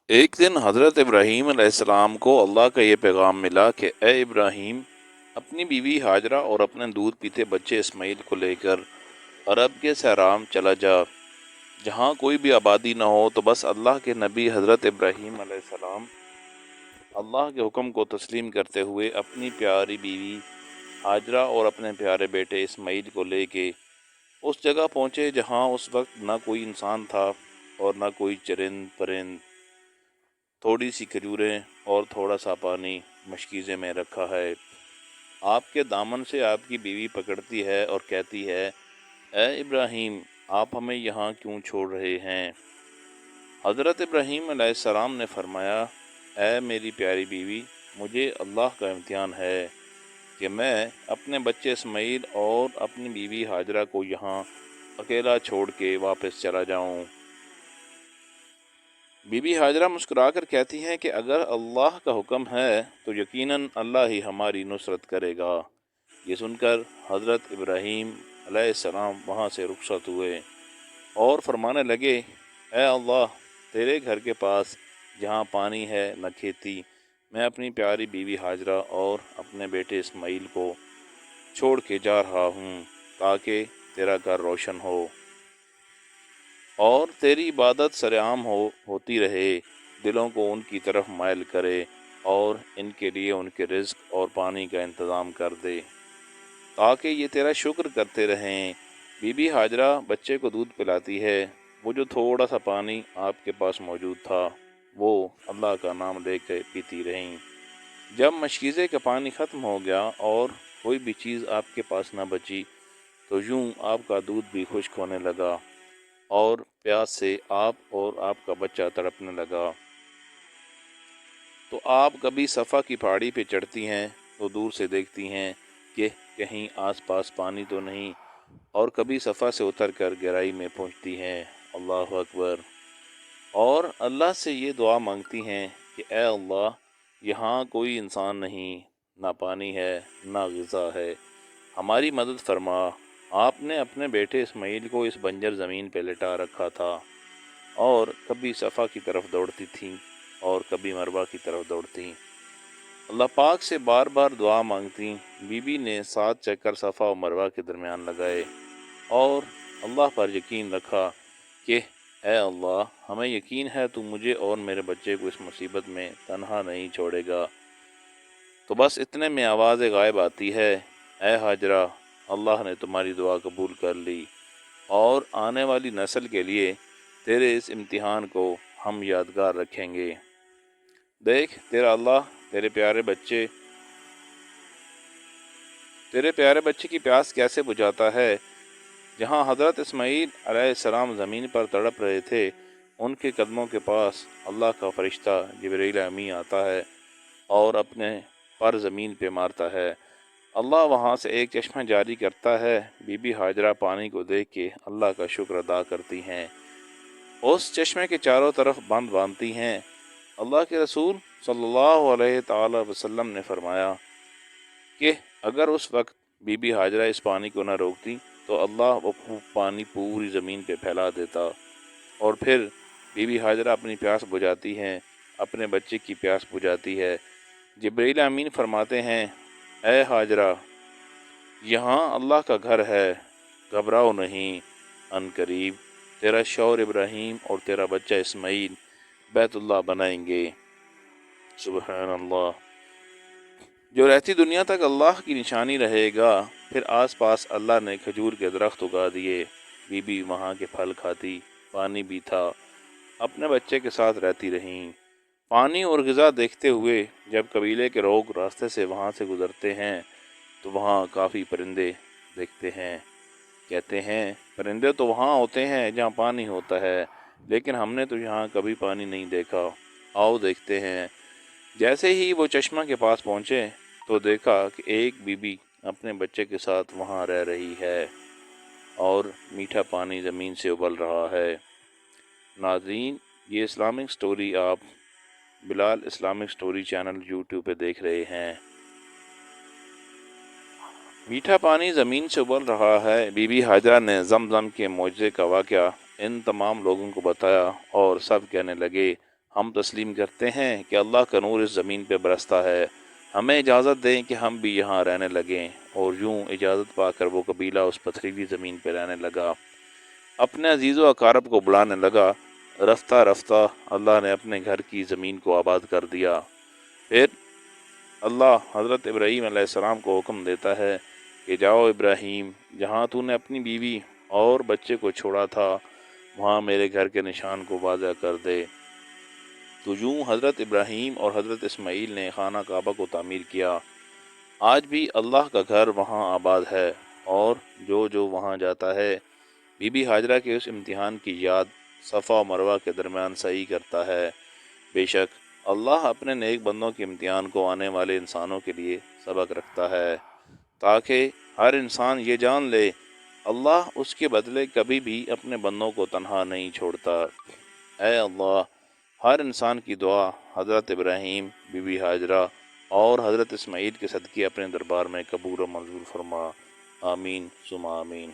ایک دن حضرت ابراہیم علیہ السلام کو اللہ کا یہ پیغام ملا کہ اے ابراہیم، اپنی بیوی ہاجرہ اور اپنے دودھ پیتے بچے اسماعیل کو لے کر عرب کے صحرام چلا جا، جہاں کوئی بھی آبادی نہ ہو۔ تو بس اللہ کے نبی حضرت ابراہیم علیہ السلام اللہ کے حکم کو تسلیم کرتے ہوئے اپنی پیاری بیوی ہاجرہ اور اپنے پیارے بیٹے اسماعیل کو لے کے اس جگہ پہنچے جہاں اس وقت نہ کوئی انسان تھا اور نہ کوئی چرند پرند، تھوڑی سی کھجوریں اور تھوڑا سا پانی مشکیزے میں رکھا ہے۔ آپ کے دامن سے آپ کی بیوی پکڑتی ہے اور کہتی ہے، اے ابراہیم، آپ ہمیں یہاں کیوں چھوڑ رہے ہیں؟ حضرت ابراہیم علیہ السلام نے فرمایا، اے میری پیاری بیوی، مجھے اللہ کا امتحان ہے کہ میں اپنے بچے اسماعیل اور اپنی بیوی ہاجرہ کو یہاں اکیلا چھوڑ کے واپس چلا جاؤں۔ بی بی ہاجرہ مسکرا کر کہتی ہیں کہ اگر اللہ کا حکم ہے تو یقیناً اللہ ہی ہماری نصرت کرے گا۔ یہ سن کر حضرت ابراہیم علیہ السلام وہاں سے رخصت ہوئے اور فرمانے لگے، اے اللہ، تیرے گھر کے پاس جہاں پانی ہے نہ کھیتی، میں اپنی پیاری بیوی ہاجرہ اور اپنے بیٹے اسماعیل کو چھوڑ کے جا رہا ہوں تاکہ تیرا گھر روشن ہو اور تیری عبادت سرعام ہوتی رہے، دلوں کو ان کی طرف مائل کرے اور ان کے لیے ان کے رزق اور پانی کا انتظام کر دے تاکہ یہ تیرا شکر کرتے رہیں۔ بی بی ہاجرہ بچے کو دودھ پلاتی ہے۔ وہ جو تھوڑا سا پانی آپ کے پاس موجود تھا وہ اللہ کا نام لے کے پیتی رہیں۔ جب مشکیزے کا پانی ختم ہو گیا اور کوئی بھی چیز آپ کے پاس نہ بچی تو یوں آپ کا دودھ بھی خشک ہونے لگا اور پیاس سے آپ اور آپ کا بچہ تڑپنے لگا۔ تو آپ کبھی صفا کی پہاڑی پہ چڑھتی ہیں تو دور سے دیکھتی ہیں کہ کہیں آس پاس پانی تو نہیں، اور کبھی صفا سے اتر کر گہرائی میں پہنچتی ہیں، اللہ اکبر، اور اللہ سے یہ دعا مانگتی ہیں کہ اے اللہ، یہاں کوئی انسان نہیں، نہ پانی ہے نہ غذا ہے، ہماری مدد فرما۔ آپ نے اپنے بیٹے اسماعیل کو اس بنجر زمین پہ لٹا رکھا تھا اور کبھی صفا کی طرف دوڑتی تھیں اور کبھی مروہ کی طرف دوڑتیں، اللہ پاک سے بار بار دعا مانگتی۔ بی بی نے 7 چکر صفا و مروہ کے درمیان لگائے اور اللہ پر یقین رکھا کہ اے اللہ، ہمیں یقین ہے تو مجھے اور میرے بچے کو اس مصیبت میں تنہا نہیں چھوڑے گا۔ تو بس اتنے میں آواز غائب آتی ہے، اے ہاجرہ، اللہ نے تمہاری دعا قبول کر لی اور آنے والی نسل کے لیے تیرے اس امتحان کو ہم یادگار رکھیں گے۔ دیکھ، تیرا اللہ تیرے پیارے بچے کی پیاس کیسے بجھاتا ہے۔ جہاں حضرت اسماعیل علیہ السلام زمین پر تڑپ رہے تھے، ان کے قدموں کے پاس اللہ کا فرشتہ جبرائیل امین آتا ہے اور اپنے پر زمین پہ مارتا ہے۔ اللہ وہاں سے ایک چشمہ جاری کرتا ہے۔ بی بی ہاجرہ پانی کو دیکھ کے اللہ کا شکر ادا کرتی ہیں، اس چشمے کے چاروں طرف بند باندھتی ہیں۔ اللہ کے رسول صلی اللہ علیہ تعالی وسلم نے فرمایا کہ اگر اس وقت بی بی ہاجرہ اس پانی کو نہ روکتی تو اللہ وہ پانی پوری زمین پہ پھیلا دیتا، اور پھر بی بی ہاجرہ اپنی پیاس بجھاتی ہیں، اپنے بچے کی پیاس بجھاتی ہے۔ جبرائیل امین فرماتے ہیں، اے ہاجرہ، یہاں اللہ کا گھر ہے، گھبراؤ نہیں، ان قریب تیرا شوہر ابراہیم اور تیرا بچہ اسماعیل بیت اللہ بنائیں گے۔ سبحان اللہ۔ جو رہتی دنیا تک اللہ کی نشانی رہے گا۔ پھر آس پاس اللہ نے کھجور کے درخت اگا دیے، بی بی وہاں کے پھل کھاتی، پانی بھی تھا، اپنے بچے کے ساتھ رہتی رہیں۔ پانی اور غذا دیکھتے ہوئے جب قبیلے کے لوگ راستے سے وہاں سے گزرتے ہیں تو وہاں کافی پرندے دیکھتے ہیں، کہتے ہیں پرندے تو وہاں ہوتے ہیں جہاں پانی ہوتا ہے، لیکن ہم نے تو یہاں کبھی پانی نہیں دیکھا، آؤ دیکھتے ہیں۔ جیسے ہی وہ چشمہ کے پاس پہنچے تو دیکھا کہ ایک بی بی اپنے بچے کے ساتھ وہاں رہ رہی ہے اور میٹھا پانی زمین سے ابل رہا ہے۔ ناظرین، یہ اسلامک سٹوری آپ بلال اسلامک سٹوری چینل یوٹیوب پہ دیکھ رہے ہیں۔ میٹھا پانی زمین سے ابل رہا ہے۔ بی بی ہاجرہ نے زمزم کے معجزے کا واقعہ ان تمام لوگوں کو بتایا اور سب کہنے لگے، ہم تسلیم کرتے ہیں کہ اللہ کا نور اس زمین پہ برستا ہے، ہمیں اجازت دیں کہ ہم بھی یہاں رہنے لگیں۔ اور یوں اجازت پا کر وہ قبیلہ اس پتھریلی زمین پہ رہنے لگا، اپنے عزیز و اقارب کو بلانے لگا۔ رفتہ رفتہ اللہ نے اپنے گھر کی زمین کو آباد کر دیا۔ پھر اللہ حضرت ابراہیم علیہ السلام کو حکم دیتا ہے کہ جاؤ ابراہیم، جہاں تو نے اپنی بیوی اور بچے کو چھوڑا تھا وہاں میرے گھر کے نشان کو واضح کر دے۔ تو یوں حضرت ابراہیم اور حضرت اسماعیل نے خانہ کعبہ کو تعمیر کیا۔ آج بھی اللہ کا گھر وہاں آباد ہے، اور جو وہاں جاتا ہے بی بی ہاجرہ کے اس امتحان کی یاد صفا و مروہ کے درمیان صحیح کرتا ہے۔ بے شک اللہ اپنے نیک بندوں کے امتحان کو آنے والے انسانوں کے لیے سبق رکھتا ہے، تاکہ ہر انسان یہ جان لے اللہ اس کے بدلے کبھی بھی اپنے بندوں کو تنہا نہیں چھوڑتا۔ اے اللہ، ہر انسان کی دعا حضرت ابراہیم، بی بی ہاجرہ اور حضرت اسماعیل کے صدقے اپنے دربار میں قبول و منظور فرما۔ آمین ثم آمین۔